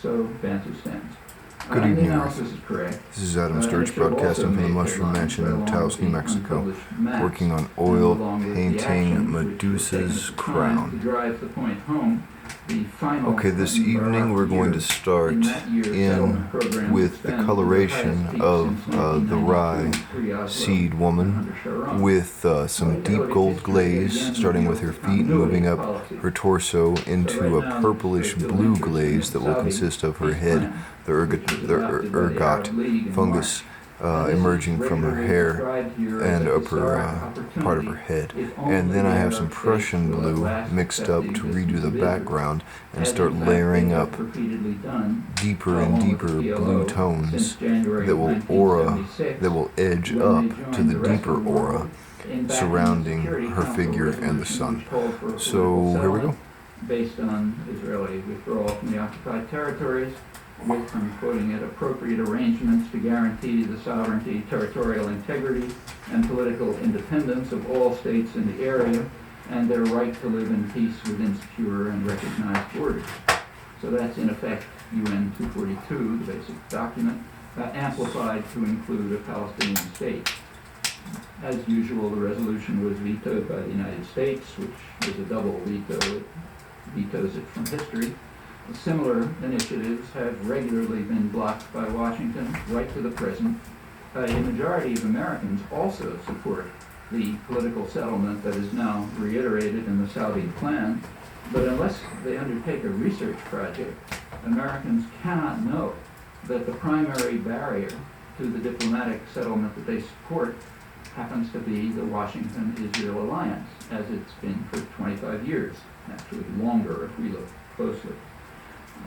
So Bantu stands. Good The evening. analysis is correct. This is Adam Sturch broadcasting from the Mushroom Mansion in Taos, New Mexico, working on oil painting Medusa's crown. Okay, this evening we're going to start in with the coloration of the rye seed woman with some deep gold glaze, starting with her feet, moving up her torso into a purplish blue glaze that will consist of her head, the ergot fungus emerging from her hair and upper part of her head. And then I have some Prussian blue mixed up to redo the background and start layering up deeper and deeper blue tones that will edge up to the deeper aura surrounding her figure and the sun. So here we go. Based on Israeli withdrawal from the occupied territories, with, I'm quoting it, appropriate arrangements to guarantee the sovereignty, territorial integrity, and political independence of all states in the area, and their right to live in peace within secure and recognized borders. So that's in effect UN 242, the basic document, amplified to include a Palestinian state. As usual, the resolution was vetoed by the United States, which is a double veto. It vetoes it from history. Similar initiatives have regularly been blocked by Washington right to the present. A majority of Americans also support the political settlement that is now reiterated in the Saudi plan, but unless they undertake a research project, Americans cannot know that the primary barrier to the diplomatic settlement that they support happens to be the Washington-Israel alliance, as it's been for 25 years, actually longer if we look closely.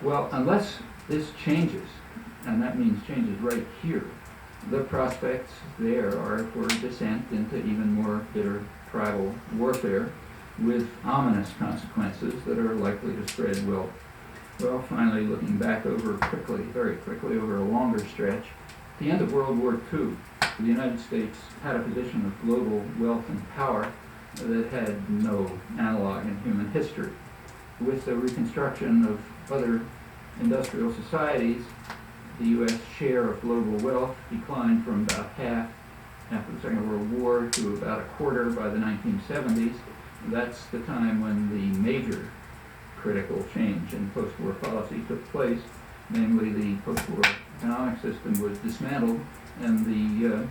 Well, unless this changes, and that means changes right here, the prospects there are for descent into even more bitter tribal warfare with ominous consequences that are likely to spread well, finally, looking back over quickly, very quickly, over a longer stretch, at the end of World War II, the United States had a position of global wealth and power that had no analog in human history. With the reconstruction of other industrial societies, the U.S. share of global wealth declined from about half after the Second World War to about a quarter by the 1970s. That's the time when the major critical change in post-war policy took place, namely the post-war economic system was dismantled and the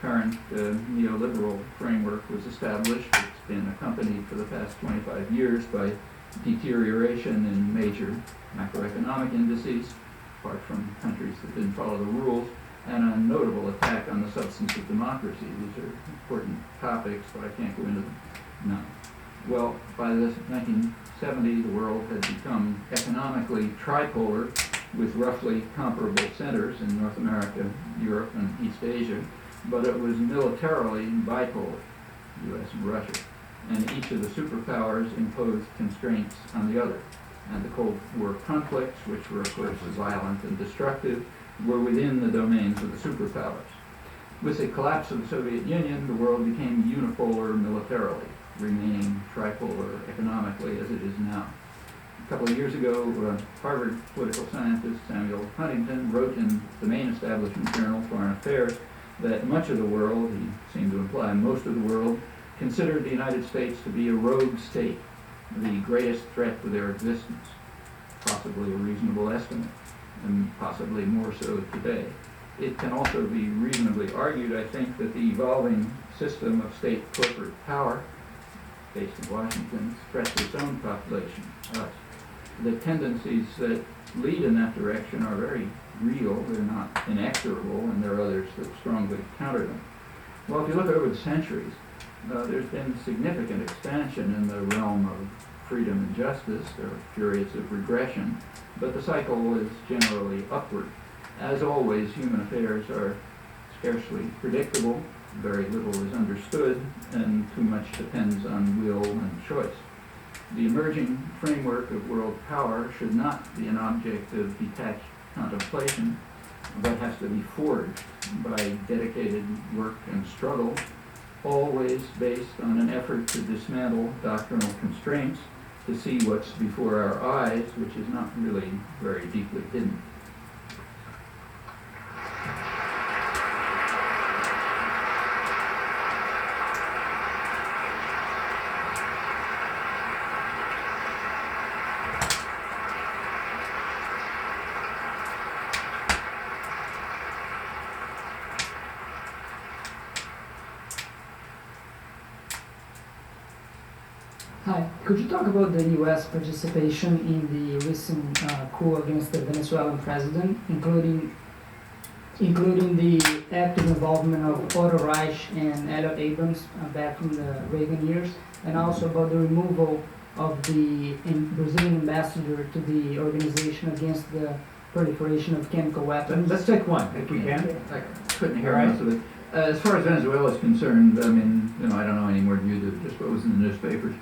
current neoliberal framework was established. It's been accompanied for the past 25 years by deterioration in major macroeconomic indices, apart from countries that didn't follow the rules, and a notable attack on the substance of democracy. These are important topics, but I can't go into them now. Well, by the 1970, the world had become economically tripolar, with roughly comparable centers in North America, Europe, and East Asia, but it was militarily bipolar, U.S. and Russia. And each of the superpowers imposed constraints on the other. And the Cold War conflicts, which were of course violent and destructive, were within the domains of the superpowers. With the collapse of the Soviet Union, the world became unipolar militarily, remaining tripolar economically as it is now. A couple of years ago, Harvard political scientist Samuel Huntington wrote in the main establishment journal, Foreign Affairs, that much of the world, he seemed to imply most of the world, considered the United States to be a rogue state, the greatest threat to their existence, possibly a reasonable estimate, and possibly more so today. It can also be reasonably argued, I think, that the evolving system of state corporate power, based in Washington, threats its own population, us. The tendencies that lead in that direction are very real, they're not inexorable, and there are others that strongly counter them. Well, if you look over the centuries, there's been significant expansion in the realm of freedom and justice. There are periods of regression, but the cycle is generally upward. As always, human affairs are scarcely predictable, very little is understood, and too much depends on will and choice. The emerging framework of world power should not be an object of detached contemplation, but has to be forged by dedicated work and struggle, always based on an effort to dismantle doctrinal constraints to see what's before our eyes, which is not really very deeply hidden. Hi, could you talk about the U.S. participation in the recent coup against the Venezuelan president, including the active involvement of Otto Reich and Elliot Abrams back from the Reagan years, and also about the removal of the Brazilian ambassador to the organization against the proliferation of chemical weapons? Let's take one, if we can. Yeah. I couldn't hear most of it. As far as Venezuela is concerned, I mean, I don't know any more than you do, just what was in the newspapers.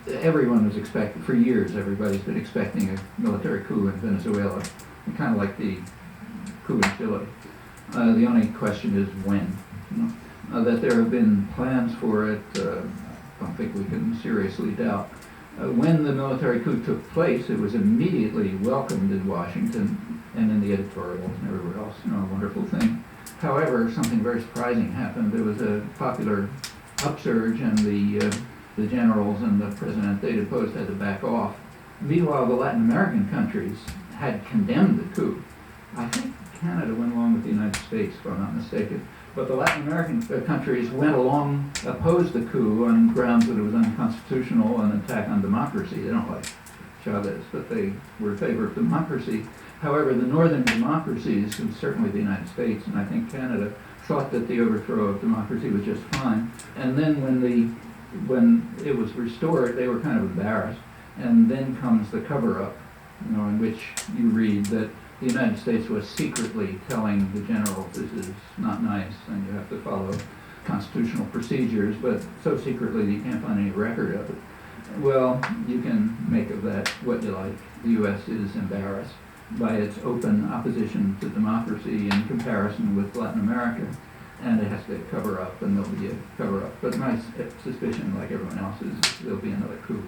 Everyone was expecting, for years, everybody's been expecting a military coup in Venezuela, kind of like the coup in Chile. The only question is when. That there have been plans for it, I don't think we can seriously doubt. When the military coup took place, it was immediately welcomed in Washington and in the editorials and everywhere else, a wonderful thing. However, something very surprising happened. There was a popular upsurge, and the generals and the president they deposed had to back off. Meanwhile, the Latin American countries had condemned the coup. I think Canada went along with the United States, if I'm not mistaken. But the Latin American countries went along, opposed the coup on grounds that it was unconstitutional, an attack on democracy. They don't like Chavez, but they were in favor of democracy. However, the northern democracies, and certainly the United States, and I think Canada, thought that the overthrow of democracy was just fine. And then when it was restored, they were kind of embarrassed. And then comes the cover-up, in which you read that the United States was secretly telling the generals, this is not nice, and you have to follow constitutional procedures, but so secretly that you can't find any record of it. Well, you can make of that what you like. The U.S. is embarrassed by its open opposition to democracy in comparison with Latin America, and it has to cover up, and there'll be a cover-up. But my suspicion, like everyone else's, there'll be another coup,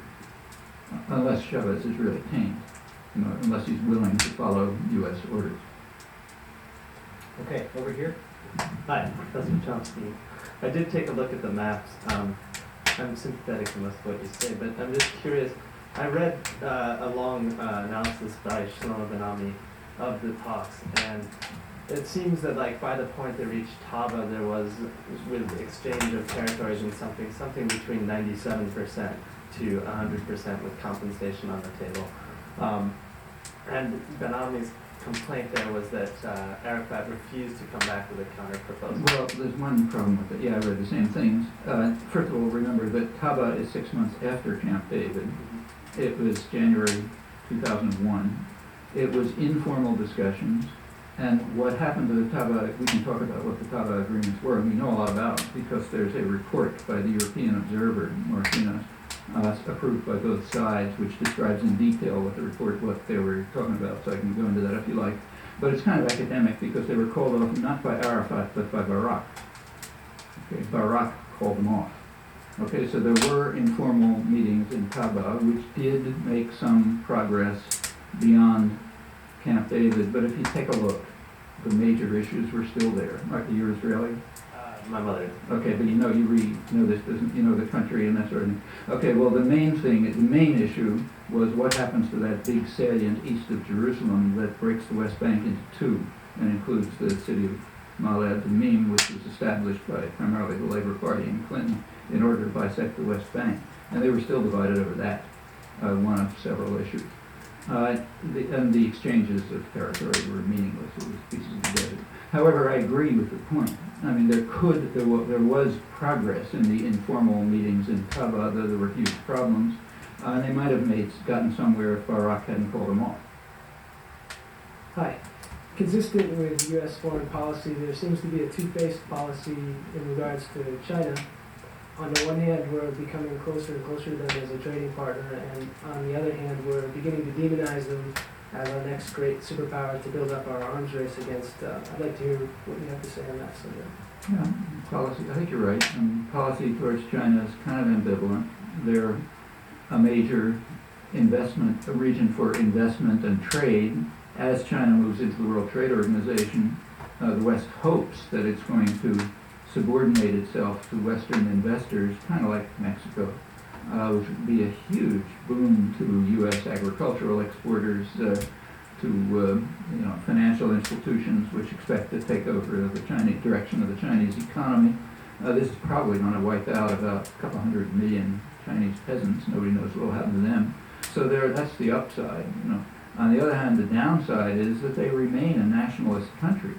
unless Chavez is really tamed, unless he's willing to follow U.S. orders. Okay, over here. Hi, Professor Chomsky. I did take a look at the maps. I'm sympathetic to most of what you say, but I'm just curious. I read a long analysis by Shlomo Ben-Ami of the talks, and it seems that by the point they reached Taba, there was, with exchange of territories and something between 97% to 100% with compensation on the table. And Ben-Ami's complaint there was that Arafat refused to come back with a counter proposal. Well, there's one problem with it. Yeah, I read the same things. First of all, remember that Taba is 6 months after Camp David. It was January 2001. It was informal discussions. And what happened to the Taba, we can talk about what the Taba agreements were, and we know a lot about it because there's a report by the European Observer, Martinos, approved by both sides, which describes in detail what they were talking about, so I can go into that if you like. But it's kind of academic because they were called off not by Arafat, but by Barak. Okay, Barak called them off. Okay, so there were informal meetings in Taba, which did make some progress beyond Camp David, but if you take a look, the major issues were still there. You're Israeli? My mother. Okay, but you know this, you know the country and that sort of thing. Okay, well the main issue was what happens to that big salient east of Jerusalem that breaks the West Bank into two and includes the city of Ma'ale Adumim, which was established by primarily the Labor Party and Clinton in order to bisect the West Bank. And they were still divided over that, one of several issues. And the exchanges of territory were meaningless. It was pieces of the desert. However, I agree with the point. I mean, there was progress in the informal meetings in Taba, though there were huge problems, and they might have gotten somewhere if Barak hadn't called them off. Hi. Consistent with U.S. foreign policy, there seems to be a two-faced policy in regards to China. On the one hand, we're becoming closer and closer to them as a trading partner, and on the other hand, we're beginning to demonize them as our next great superpower to build up our arms race against. I'd like to hear what you have to say on that subject. Yeah, policy, I think you're right. Policy towards China is kind of ambivalent. a major a region for investment and trade. As China moves into the World Trade Organization, the West hopes that it's going to subordinate itself to Western investors, kind of like Mexico, which would be a huge boon to U.S. agricultural exporters, to financial institutions which expect to take over the Chinese direction of the Chinese economy. This is probably going to wipe out about a couple 100 million Chinese peasants. Nobody knows what will happen to them. So that's the upside. On the other hand, the downside is that they remain a nationalist country,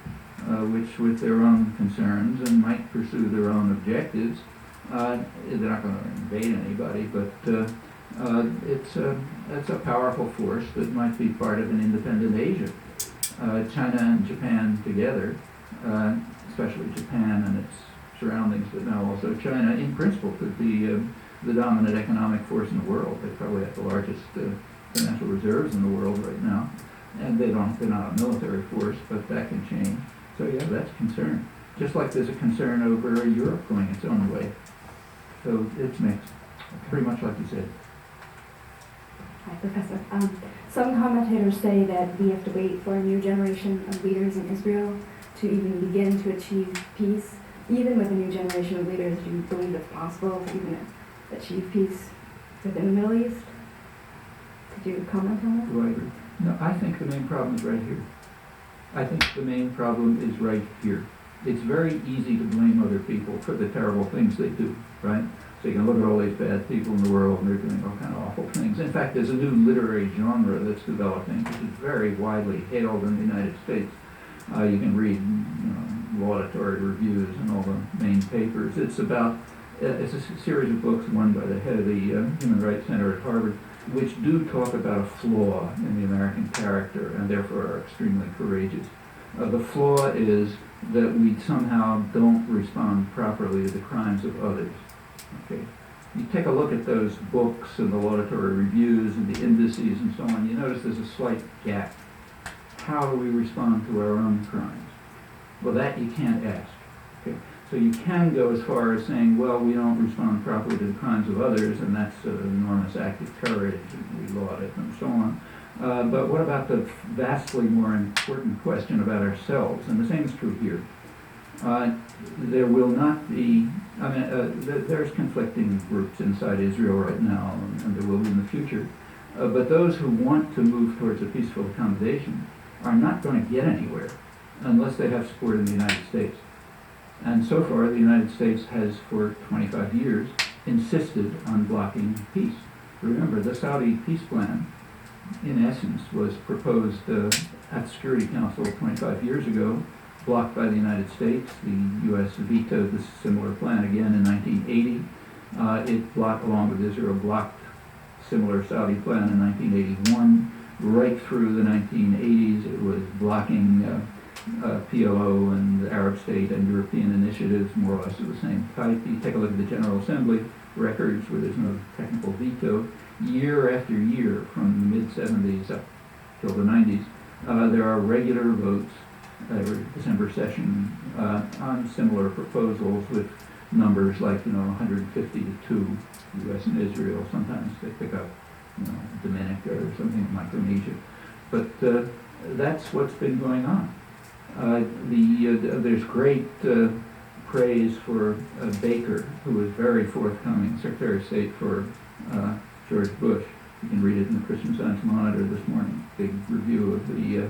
which, with their own concerns and might pursue their own objectives, they're not going to invade anybody, but it's a powerful force that might be part of an independent Asia. China and Japan together, especially Japan and its surroundings, but now also China, in principle, could be the dominant economic force in the world. They probably have the largest financial reserves in the world right now, and they're not a military force, but that can change. So yeah, that's a concern. Just like there's a concern over Europe going its own way. So it's mixed, pretty much like you said. Hi, Professor. Some commentators say that we have to wait for a new generation of leaders in Israel to even begin to achieve peace. Even with a new generation of leaders, do you believe it's possible to even achieve peace within the Middle East? Could you comment on that? Do I agree? No, I think the main problem is right here. I think the main problem is right here. It's very easy to blame other people for the terrible things they do, right? So you can look at all these bad people in the world and they're doing all kind of awful things. In fact, there's a new literary genre that's developing, which is very widely hailed in the United States. You can read laudatory reviews in all the main papers. It's a series of books, one by the head of the Human Rights Center at Harvard, which do talk about a flaw in the American character and therefore are extremely courageous. The flaw is that we somehow don't respond properly to the crimes of others. Okay, you take a look at those books and the laudatory reviews and the indices and so on, you notice there's a slight gap. How do we respond to our own crimes? Well, that you can't ask. Okay? So you can go as far as saying, well, we don't respond properly to the crimes of others, and that's an enormous act of courage, and we laud it, and so on. But what about the vastly more important question about ourselves? And the same is true here. There will not be, there's conflicting groups inside Israel right now, and there will be in the future. But those who want to move towards a peaceful accommodation are not going to get anywhere unless they have support in the United States. And so far, the United States has, for 25 years, insisted on blocking peace. Remember, the Saudi peace plan, in essence, was proposed at the Security Council 25 years ago, blocked by the United States. The U.S. vetoed this similar plan again in 1980. It blocked, along with Israel, blocked similar Saudi plan in 1981. Right through the 1980s, it was blocking PLO and the Arab state and European initiatives, more or less of the same type. You take a look at the General Assembly records where there's no technical veto. Year after year, from the mid-70s up till the 90s, there are regular votes every December session on similar proposals with numbers like 150 to 2, U.S. and Israel. Sometimes they pick up Dominica or something in Micronesia, but that's what's been going on. There's great praise for Baker, who was very forthcoming, Secretary of State for George Bush. You can read it in the Christian Science Monitor this morning. Big review of the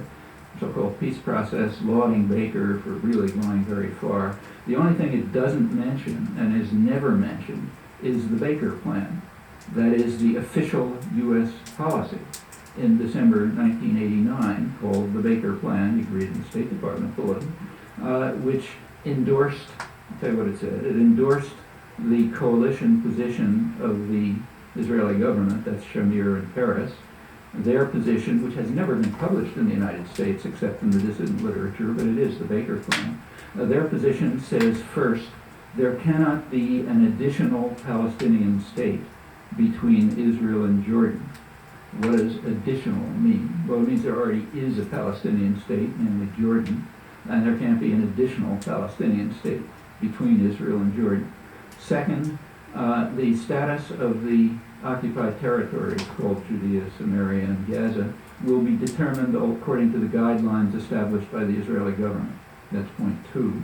so-called peace process, lauding Baker for really going very far. The only thing it doesn't mention, and is never mentioned, is the Baker Plan. That is the official U.S. policy in December 1989, called the Baker Plan. You can read it in the State Department bulletin, which endorsed, I'll tell you what it said, it endorsed the coalition position of the Israeli government, that's Shamir and Peres, their position, which has never been published in the United States except in the dissident literature, but it is the Baker Plan. Their position says, first, there cannot be an additional Palestinian state between Israel and Jordan. What does additional mean? Well, it means there already is a Palestinian state, namely Jordan, and there can't be an additional Palestinian state between Israel and Jordan. Second, the status of the occupied territories called Judea, Samaria, and Gaza will be determined according to the guidelines established by the Israeli government. That's point 2.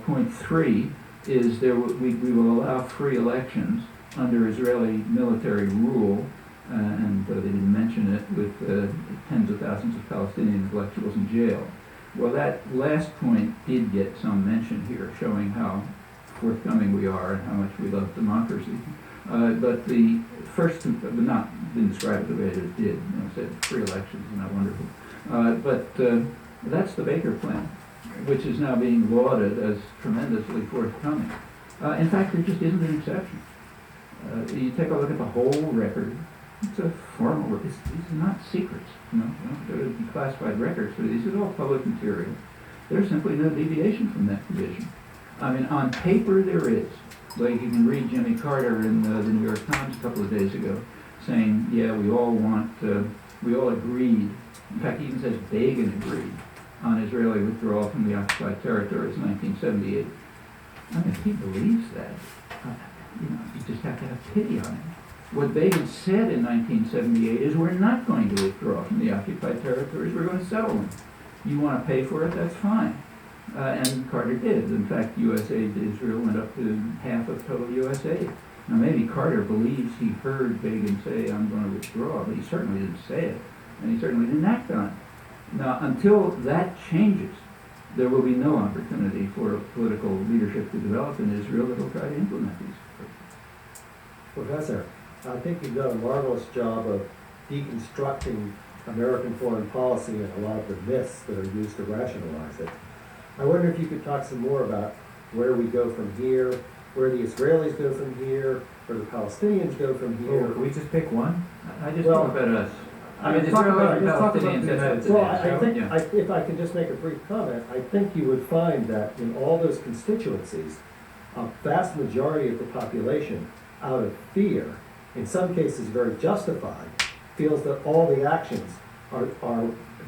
Point 3 is we will allow free elections under Israeli military rule, and they didn't mention it, with tens of thousands of Palestinian intellectuals in jail. Well, that last point did get some mention here, showing how forthcoming we are and how much we love democracy. But the first two, didn't describe it the way it did. Said free elections, isn't that wonderful? But that's the Baker Plan, which is now being lauded as tremendously forthcoming. In fact, there just isn't an exception. You take a look at the whole record. It's a formal. These are not secrets. You don't go to declassified records for these. These are all public material. There's simply no deviation from that provision. I mean, on paper there is. Like you can read Jimmy Carter in the New York Times a couple of days ago, saying, "Yeah, we all agreed." In fact, he even says Begin agreed on Israeli withdrawal from the occupied territories in 1978. I mean, if he believes that, you just have to have pity on him. What Begin said in 1978 is, we're not going to withdraw from the occupied territories, we're going to settle them. You want to pay for it, that's fine. And Carter did. In fact, U.S. aid to Israel went up to half of total U.S. aid. Now, maybe Carter believes he heard Begin say, I'm going to withdraw, but he certainly didn't say it, and he certainly didn't act on it. Now, until that changes, there will be no opportunity for political leadership to develop in Israel that will try to implement these. Professor, I think you've done a marvelous job of deconstructing American foreign policy and a lot of the myths that are used to rationalize it. I wonder if you could talk some more about where we go from here, where the Israelis go from here, where the Palestinians go from here. Can we just pick one? I just Well, talk about us. I mean, talk Israel about- and just talk about Palestinians have Well, I think, yeah. if I could just make a brief comment, I think you would find that in all those constituencies, a vast majority of the population, out of fear, in some cases very justified, feels that all the actions are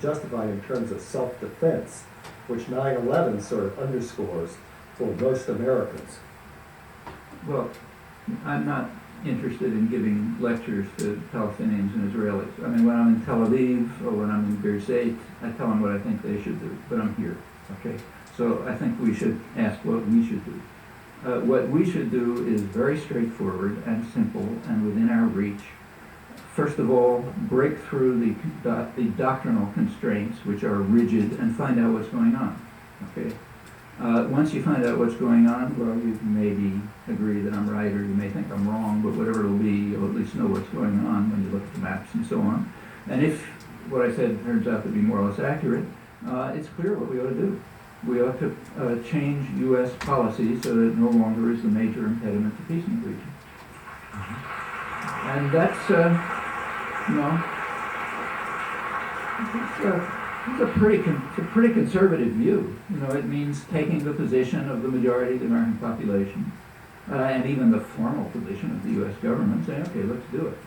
justified in terms of self-defense, which 9/11 sort of underscores for most Americans. Well, I'm not interested in giving lectures to Palestinians and Israelis. I mean, when I'm in Tel Aviv or when I'm in Beersheba, I tell them what I think they should do, but I'm here, okay? So I think we should ask what we should do. What we should do is very straightforward and simple and within our reach. First of all, break through the doctrinal constraints, which are rigid, and find out what's going on, okay? Once you find out what's going on, well, you maybe agree that I'm right, or you may think I'm wrong, but whatever it'll be, you'll at least know what's going on when you look at the maps and so on. And if what I said turns out to be more or less accurate, it's clear what we ought to do. We ought to change U.S. policy so that it no longer is the major impediment to peace in the region. And that's, it's a pretty conservative view. It means taking the position of the majority of the American population, and even the formal position of the U.S. government, saying, okay, let's do it.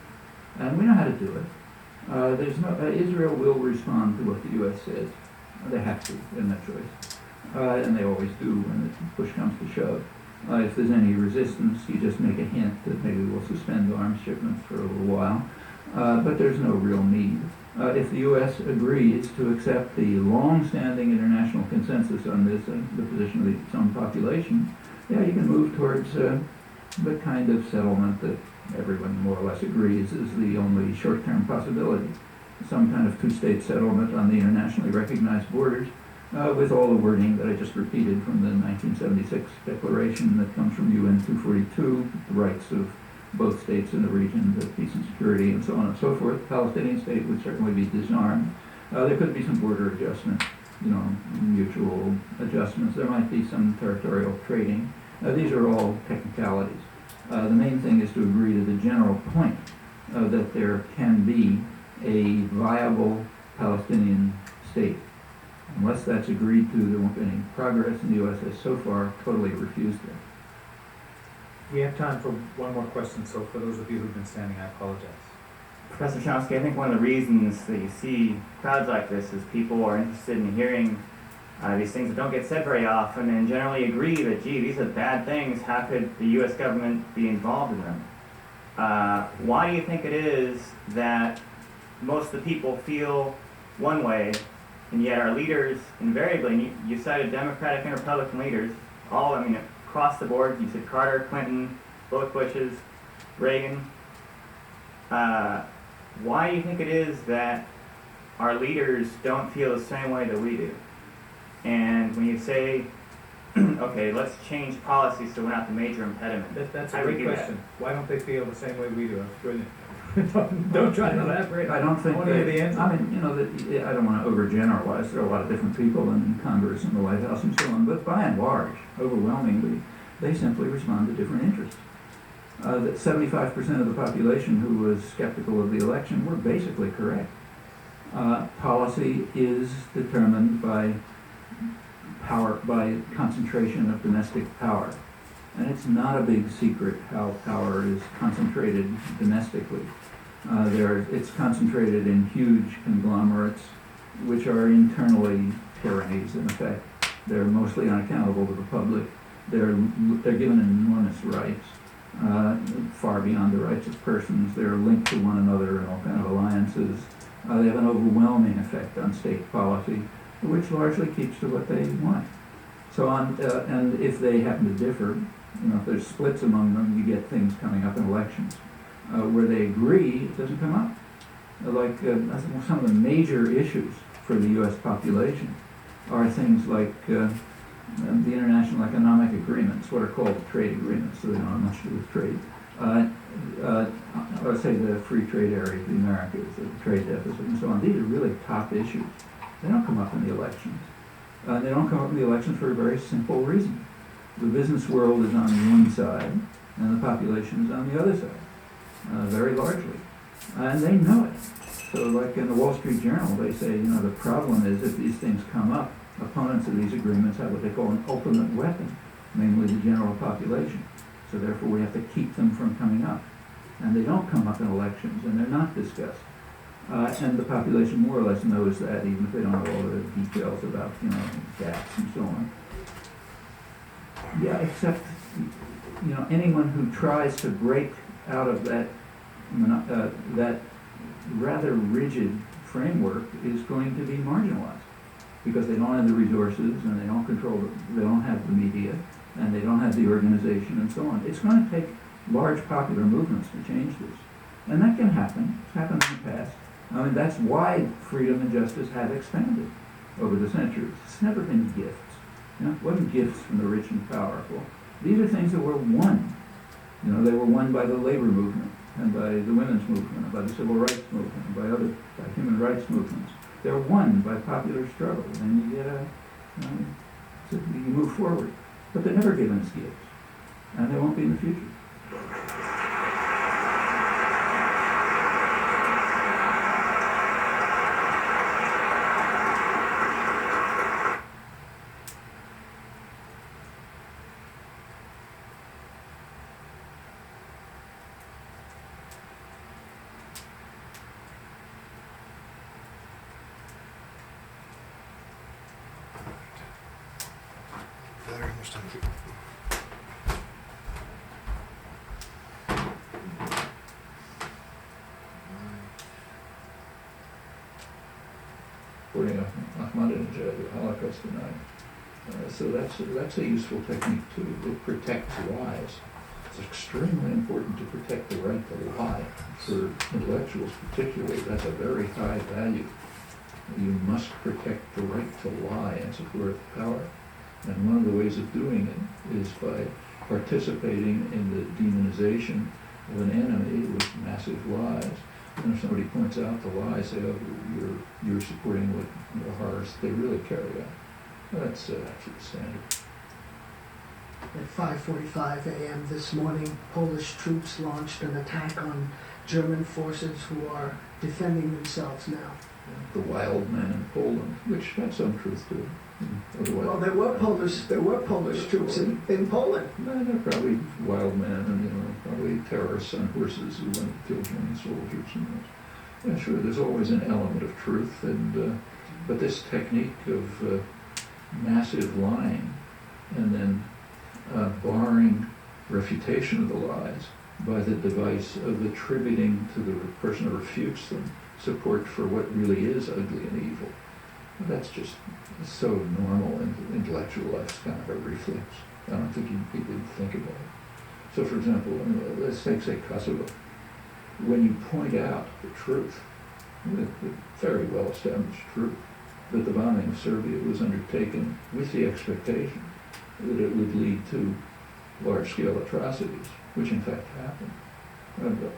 And we know how to do it. Israel will respond to what the U.S. says. They have to, in that choice. And they always do when the push comes to shove. If there's any resistance, you just make a hint that maybe we'll suspend arms shipments for a little while. But there's no real need. If the U.S. agrees to accept the long-standing international consensus on this and the position of its own population, yeah, you can move towards the kind of settlement that everyone more or less agrees is the only short-term possibility. Some kind of two-state settlement on the internationally recognized borders, with all the wording that I just repeated from the 1976 declaration that comes from UN 242, the rights of both states in the region, the peace and security, and so on and so forth. The Palestinian state would certainly be disarmed. There could be some border adjustment, mutual adjustments. There might be some territorial trading. These are all technicalities. The main thing is to agree to the general point that there can be a viable Palestinian state. Unless that's agreed to, there won't be any progress, and the U.S. has so far totally refused that. We have time for one more question, so for those of you who've been standing, I apologize. Professor Chomsky, I think one of the reasons that you see crowds like this is people are interested in hearing these things that don't get said very often and generally agree that, gee, these are bad things. How could the U.S. government be involved in them? why do you think it is that most of the people feel one way, and yet our leaders invariably, and you cited Democratic and Republican leaders, all, I mean, across the board, you said Carter, Clinton, both Bushes, Reagan. Why do you think it is that our leaders don't feel the same way that we do? And when you say, okay, let's change policy so we're not the major impediment. That's How a do we great do that? question. Why don't they feel the same way we do? That's brilliant. Don't try to elaborate. I don't think I want to hear the answer. I mean, you know, I don't want to overgeneralize. There are a lot of different people in Congress and the White House and so on, but by and large, overwhelmingly, they simply respond to different interests. That 75% of the population who was skeptical of the election were basically correct. Policy is determined by power, by concentration of domestic power. And it's not a big secret how power is concentrated domestically. It's concentrated in huge conglomerates, which are internally tyrannies in effect. They're mostly unaccountable to the public. They're given enormous rights, far beyond the rights of persons. They're linked to one another in all kinds of alliances. They have an overwhelming effect on state policy, which largely keeps to what they want. So and if they happen to differ, you know, if there's splits among them, you get things coming up in elections. Where they agree, it doesn't come up. Like some of the major issues for the U.S. population are things like the international economic agreements, what are called trade agreements, so they don't have much to do with trade. Or say the free trade area of the Americas, the trade deficit and so on. These are really top issues. They don't come up in the elections. They don't come up in the elections for a very simple reason. The business world is on one side, and the population is on the other side, very largely. And they know it. So like in the Wall Street Journal, they say, you know, the problem is if these things come up, opponents of these agreements have what they call an ultimate weapon, namely the general population. So therefore we have to keep them from coming up. And they don't come up in elections, and they're not discussed. And the population more or less knows that, even if they don't know all the details about, you know, gaps and so on. Yeah, except, you know, anyone who tries to break out of that that rather rigid framework is going to be marginalized because they don't have the resources and they don't control, they don't have the media and they don't have the organization and so on. It's going to take large popular movements to change this. And that can happen. It's happened in the past. I mean, that's why freedom and justice have expanded over the centuries. It's never been gifts. You know, it wasn't gifts from the rich and powerful. These are things that were won. You know, they were won by the labor movement and by the women's movement, and by the civil rights movement, and by human rights movements. They're won by popular struggle, and you get so you move forward. But they're never given as gifts, and they won't be in the future. Supporting Ahmadinejad, the Holocaust denied. So that's a useful technique too. It protects lies. It's extremely important to protect the right to lie. For intellectuals particularly, that's a very high value. You must protect the right to lie in support of power. And one of the ways of doing it is by participating in the demonization of an enemy with massive lies. And if somebody points out the lie, say, oh, you're supporting what the horrors they really carry out. That's actually standard. At 5:45 a.m. this morning, Polish troops launched an attack on German forces who are defending themselves now. The wild men in Poland, which had some truth to it. Otherwise, Well, there were Polish troops in Poland. No, they're probably wild men, and you know, probably terrorists on horses who went to kill German soldiers. And yeah, sure, there's always an element of truth, and but this technique of massive lying and then barring refutation of the lies by the device of attributing to the person who refutes them support for what really is ugly and evil. That's just so normal and intellectual. That's kind of a reflex. I don't think people even think about it. So, for example, let's take, say, Kosovo. When you point out the truth, the very well-established truth, that the bombing of Serbia was undertaken with the expectation that it would lead to large-scale atrocities, which in fact happened,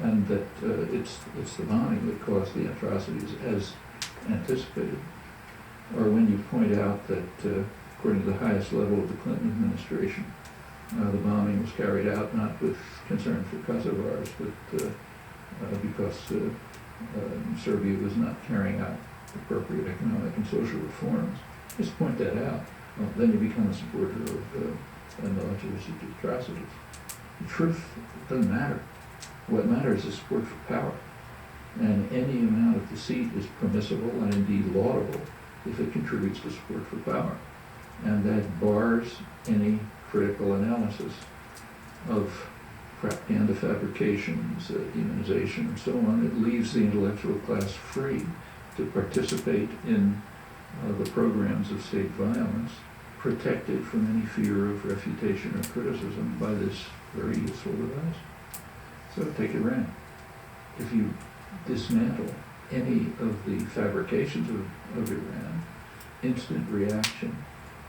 and that it's the bombing that caused the atrocities as anticipated. Or when you point out that, according to the highest level of the Clinton administration, the bombing was carried out not with concern for Kosovars, but because Serbia was not carrying out appropriate economic and social reforms. Just point that out. Well, then you become a supporter of militaristic atrocities. The truth doesn't matter. What matters is support for power. And any amount of deceit is permissible and indeed laudable if it contributes to support for power. And that bars any critical analysis of propaganda fabrications, demonization, and so on. It leaves the intellectual class free to participate in the programs of state violence, protected from any fear of refutation or criticism by this very useful device. So take Iran. If you dismantle any of the fabrications of Iran, instant reaction,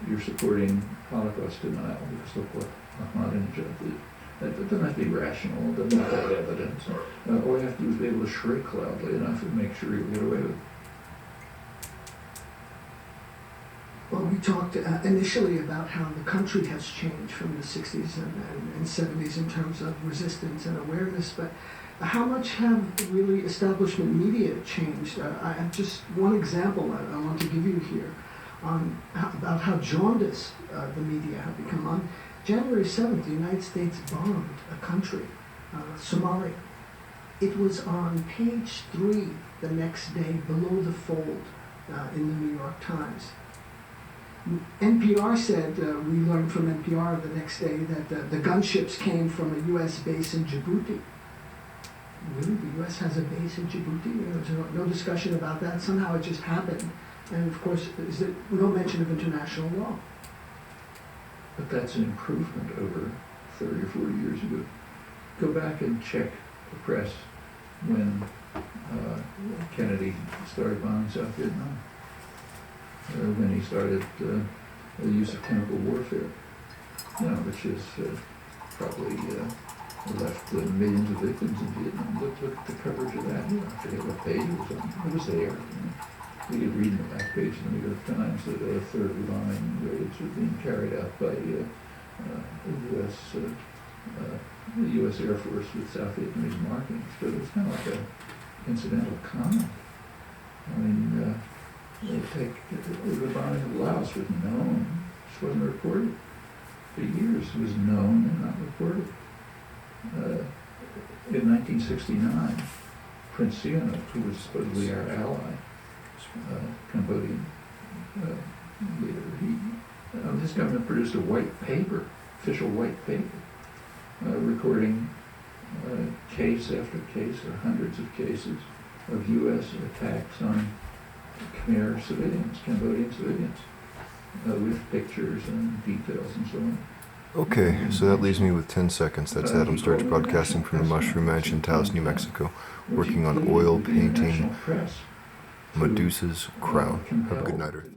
you're supporting Holocaust denial, because look what Ahmadinejad did. That doesn't have to be rational, it doesn't have to have evidence. All you have to do is be able to shriek loudly enough and make sure you'll get away with it. Well, we talked initially about how the country has changed from the 60s and 70s in terms of resistance and awareness, but how much have really establishment media changed? I have just one example I want to give you here on about how jaundiced the media have become. On January 7th, the United States bombed a country, Somalia. It was on page 3 the next day, below the fold, in the New York Times. NPR said, we learned from NPR the next day, that the gunships came from a U.S. base in Djibouti. Really? The U.S. has a base in Djibouti? There's no discussion about that. Somehow it just happened. And of course, there's no mention of international law. But that's an improvement over 30 or 40 years ago. Go back and check the press when Kennedy started bombing South Vietnam. When he started the use of chemical warfare, which has probably left millions of victims in Vietnam. Look at the coverage of that. I forget what page it was on. It was there. We could read in the back page of the New York Times that a third of the bombing raids were being carried out by the U.S. Air Force with South Vietnamese markings. But it was kind of like an incidental comment. I mean, take the bombing of Laos was known, just wasn't reported. For years it was known and not reported. In 1969, Prince Sihanouk, who was supposedly our ally, Cambodian leader, his government produced a white paper, official white paper, recording case after case, or hundreds of cases, of U.S. attacks on Khmer civilians, Cambodian civilians, with pictures and details and so on. Okay, so that leaves me with 10 seconds. That's Adam Sturch broadcasting from the Mushroom Mansion in Taos, New Mexico, working on oil painting Medusa's crown. Have a good night, Earth.